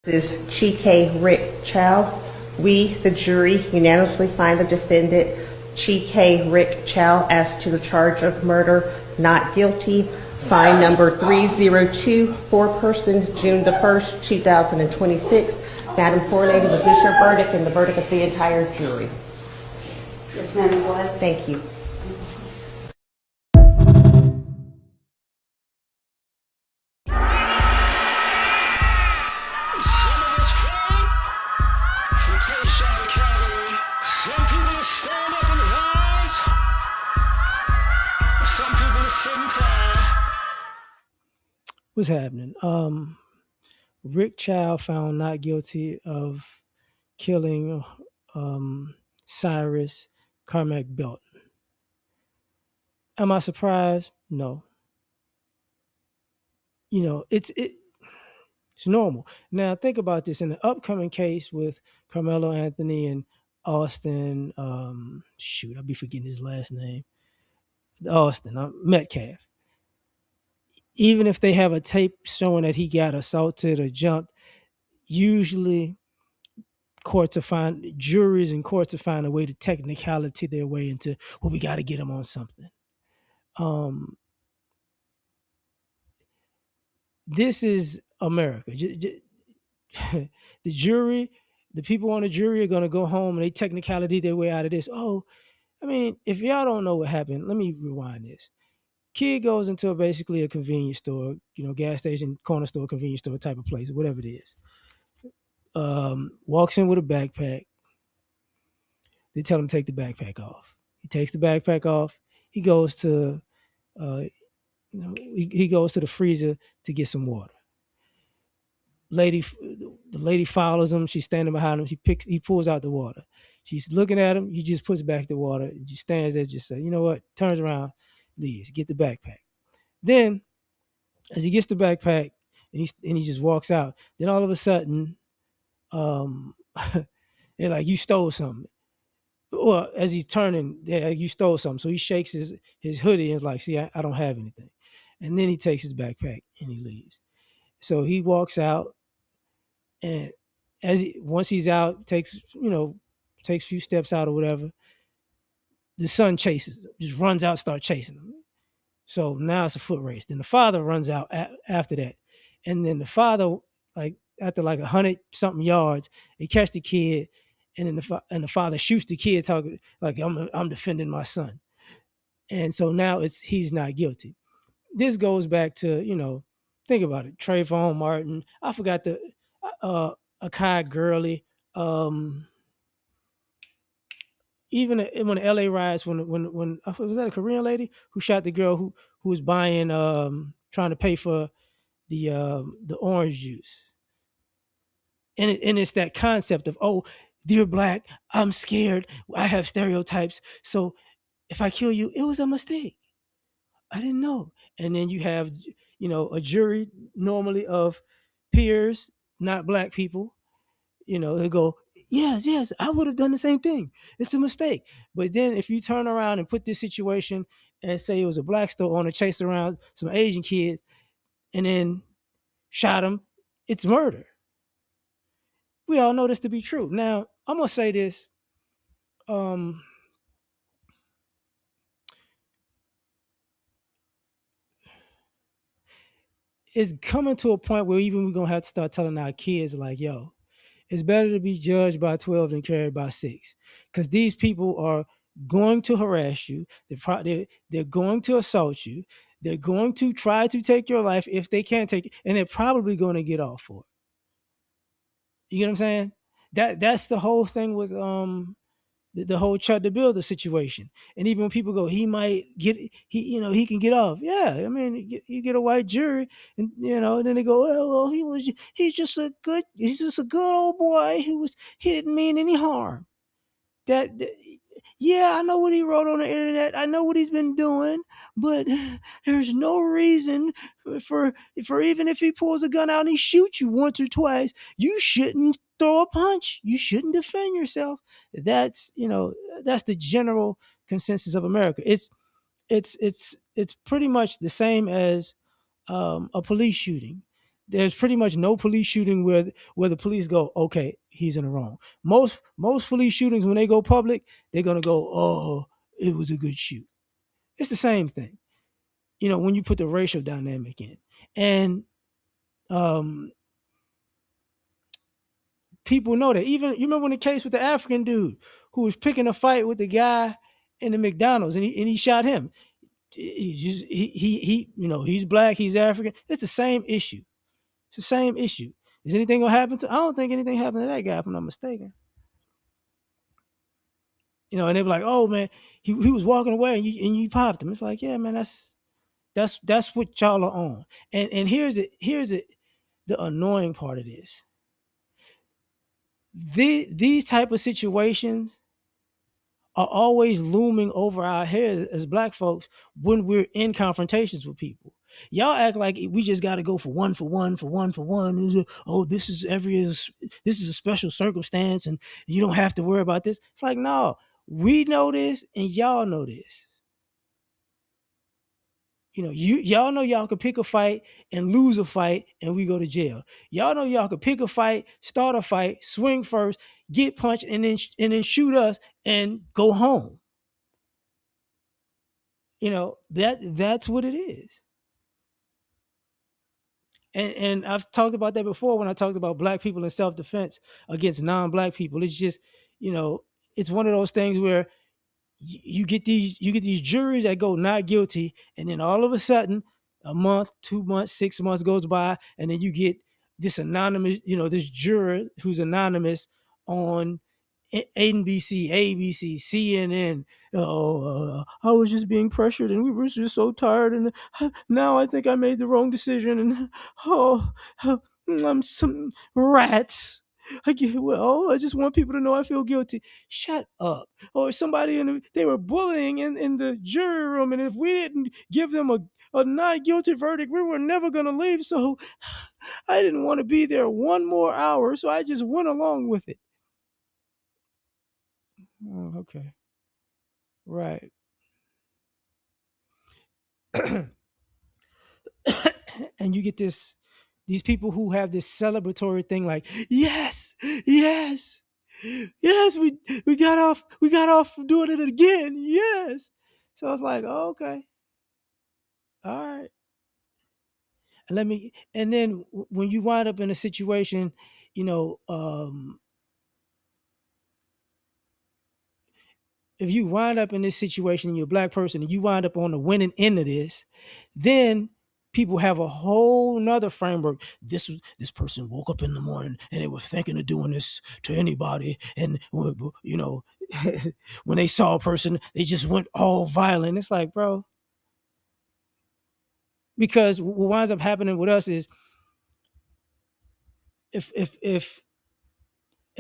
Is Chike Rick Chow. We, the jury, unanimously find the defendant, Chike Rick Chow, as to the charge of murder, not guilty. Fine number 302, foreperson, June the 1st, 2026. Madam Forelady, was this your verdict and the verdict of the entire jury? Yes, ma'am, it was. Thank you. Some of us came from close out of cavalry. Some people are stand up in lines. Some people are sit and cry. What's happening? Rick Chow found not guilty of killing Cyrus Carmack Belt. Am I surprised? No. It's normal. Now think about this in the upcoming case with Carmelo Anthony and Austin. I'll be forgetting his last name. Austin Metcalf. Even if they have a tape showing that he got assaulted or jumped, usually juries and courts to find a way to technicality their way into, well, we got to get them on something. This is America. The jury, the people on the jury are going to go home and they technicality their way out of this. If y'all don't know what happened, let me rewind this. Kid goes into basically a convenience store, gas station, corner store, convenience store type of place, whatever it is. Walks in with a backpack. They tell him to take the backpack off. He takes the backpack off. He goes to he goes to the freezer to get some water. The lady follows him. She's standing behind him. He pulls out the water. She's looking at him. He just puts back the water. He stands there, just says, you know what? Turns around, leaves. Get the backpack. Then, as he gets the backpack and he just walks out, then all of a sudden, they're like, you stole something. Well, as he's turning, you stole something. So he shakes his hoodie and is like, see, I don't have anything. And then he takes his backpack and he leaves. So he walks out, and once he's out, takes a few steps out or whatever, the son chases him, just runs out, starts chasing him. So now it's a foot race. Then the father runs out after that. And then the father, after 100 something yards, he catch the kid, and then the father shoots the kid, talking like, I'm defending my son. And so now he's not guilty. This goes back to, think about it. Trayvon Martin. I forgot Akai Gurley. Even when the L.A. riots, when was that a Korean lady who shot the girl who was buying trying to pay for the orange juice. And it's that concept of, oh, you're black, I'm scared, I have stereotypes. So if I kill you, it was a mistake. I didn't know. And then you have, a jury normally of peers, not black people. They go, yes, I would have done the same thing. It's a mistake. But then if you turn around and put this situation and say it was a black store owner chased around some Asian kids and then shot them, it's murder. We all know this to be true. Now, I'm going to say this. It's coming to a point where even we're going to have to start telling our kids, like, yo, it's better to be judged by 12 than carried by 6. Because these people are going to harass you. They're going to assault you. They're going to try to take your life if they can't take it. And they're probably going to get off for it. You get what I'm saying? That's the whole thing with the whole Chuck the Builder situation. And even when people go, he he can get off. Yeah, I mean, you get a white jury, and and then they go, well, he's just a good old boy. He didn't mean any harm. That Yeah, I know what he wrote on the internet. I know what he's been doing, but there's no reason for even if he pulls a gun out and he shoots you once or twice, you shouldn't throw a punch. You shouldn't defend yourself. That's the general consensus of America. It's pretty much the same as a police shooting. there's pretty much no police shooting where the police go, okay, he's in the wrong. Most police shootings, when they go public, they're gonna go, oh, it was a good shoot. It's the same thing, when you put the racial dynamic in. And um people know that. Even you remember when the case with the African dude who was picking a fight with the guy in the McDonald's, and he shot him. He's black, he's African. It's the same issue. It's the same issue. Is anything gonna happen to? I don't think anything happened to that guy, if I'm not mistaken. And they were like, "Oh man, he was walking away and you popped him." It's like, yeah, man, that's what y'all are on. And the annoying part of this. These type of situations are always looming over our heads as black folks when we're in confrontations with people. Y'all act like we just got to go for one, for one, for one, for one. Oh, this is a special circumstance, and you don't have to worry about this. It's like, no, we know this, and y'all know this. Y'all know y'all could pick a fight and lose a fight, and we go to jail. Y'all know y'all could pick a fight, start a fight, swing first, get punched, and then shoot us and go home. That's what it is. And I've talked about that before when I talked about black people in self-defense against non-black people. It's just, it's one of those things where you get these juries that go not guilty, and then all of a sudden, a month, 2 months, 6 months goes by, and then you get this anonymous, this juror who's anonymous on NBC, ABC, CNN. Oh, I was just being pressured, and we were just so tired, and now I think I made the wrong decision, and I'm some rats. I just want people to know I feel guilty. Shut up. Or somebody they were bullying in the jury room, and if we didn't give them a not guilty verdict, we were never gonna leave. So I didn't want to be there one more hour, so I just went along with it. Oh, okay. Right. And you get these people who have this celebratory thing like, yes, yes, yes, we got off doing it again. Yes. So I was like, oh, okay. All right. And then when you wind up in a situation, if you wind up in this situation and you're a black person and you wind up on the winning end of this, then people have a whole nother framework. This person woke up in the morning and they were thinking of doing this to anybody. And, when they saw a person, they just went all violent. It's like, bro, because what winds up happening with us is if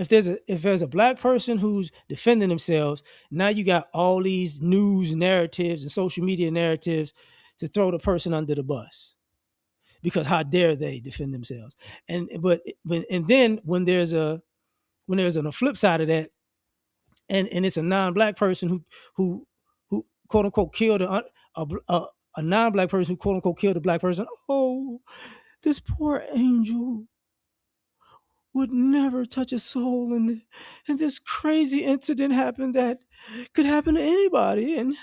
there's a black person who's defending themselves, now you got all these news narratives and social media narratives to throw the person under the bus, because how dare they defend themselves? And then when there's on the flip side of that, and it's a non-black person who quote unquote killed a non-black person who quote unquote killed a black person. Oh, this poor angel would never touch a soul, and this crazy incident happened that could happen to anybody. And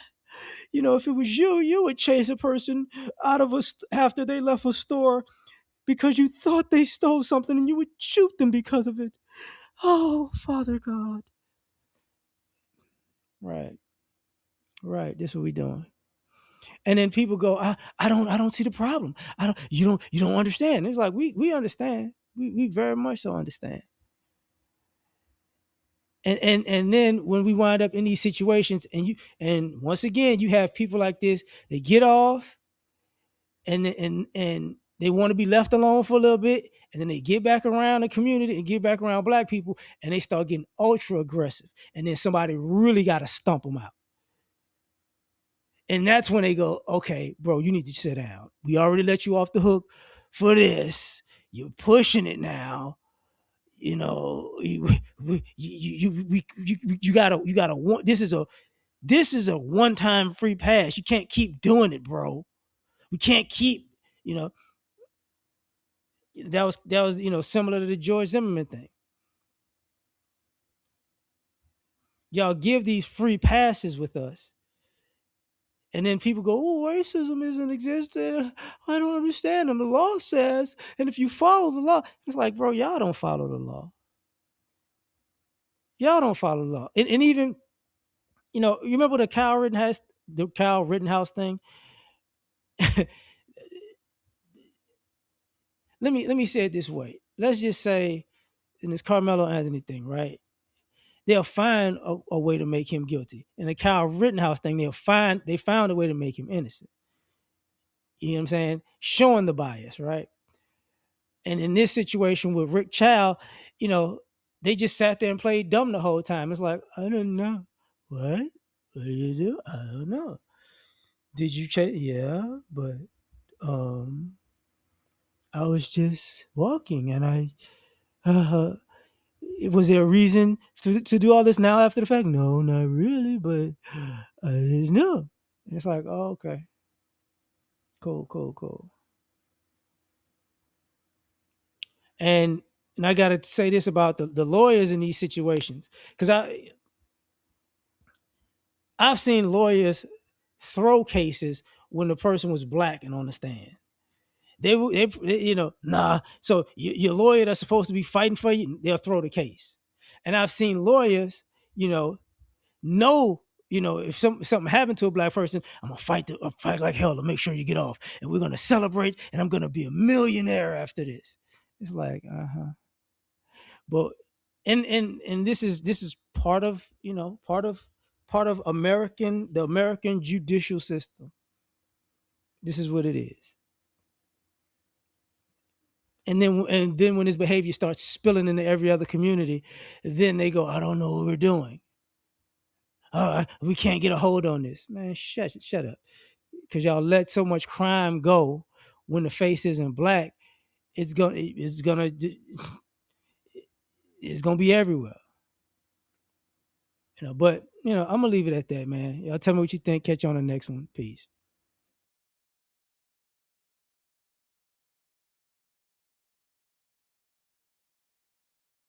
if it was you would chase a person out of after they left a store because you thought they stole something, and you would shoot them because of it. Oh, Father God. Right. This is what we doing. And then people go, I don't see the problem. You don't understand. It's like we understand. We very much so understand. And then when we wind up in these situations, and once again you have people like this, they get off, and they want to be left alone for a little bit, and then they get back around the community and get back around black people, and they start getting ultra aggressive, and then somebody really got to stump them out. And that's when they go, okay, bro, you need to sit down. We already let you off the hook for this. You're pushing it now. You gotta want. This is a one-time free pass. You can't keep doing it, bro. We can't keep, That was similar to the George Zimmerman thing. Y'all give these free passes with us, and then people go, "Oh, racism isn't existing. I don't understand them. The law says, and if you follow the law, it's like, bro, y'all don't follow the law. Y'all don't follow the law. And even, you remember the Kyle Rittenhouse thing? let me say it this way. Let's just say in this Carmelo Anthony thing, right? They'll find a way to make him guilty. In the Kyle Rittenhouse thing, they found a way to make him innocent. You know what I'm saying? Showing the bias, right? And in this situation with Rick Chow, you know, they just sat there and played dumb the whole time. It's like, I don't know. What? What do you do? I don't know. Did you check? Yeah, but um I was just walking and uh, was there a reason to do all this now after the fact? No, not really, but I didn't know. And it's like, oh, okay. Cool, cool, cool. And I gotta say this about the lawyers in these situations. Because I've seen lawyers throw cases when the person was black and on the stand. Nah. So your lawyer that's supposed to be fighting for you, they'll throw the case. And I've seen lawyers, you know, know, if something happened to a black person, I'll fight like hell to make sure you get off, and we're gonna celebrate, and I'm gonna be a millionaire after this. It's like, but and this is part of the American judicial system. This is what it is. And then when his behavior starts spilling into every other community, then they go, I don't know what we're doing. We can't get a hold on this. Man, shut up. Because y'all let so much crime go when the face isn't black, it's gonna be everywhere. But I'm gonna leave it at that, man. Y'all tell me what you think. Catch you on the next one. Peace.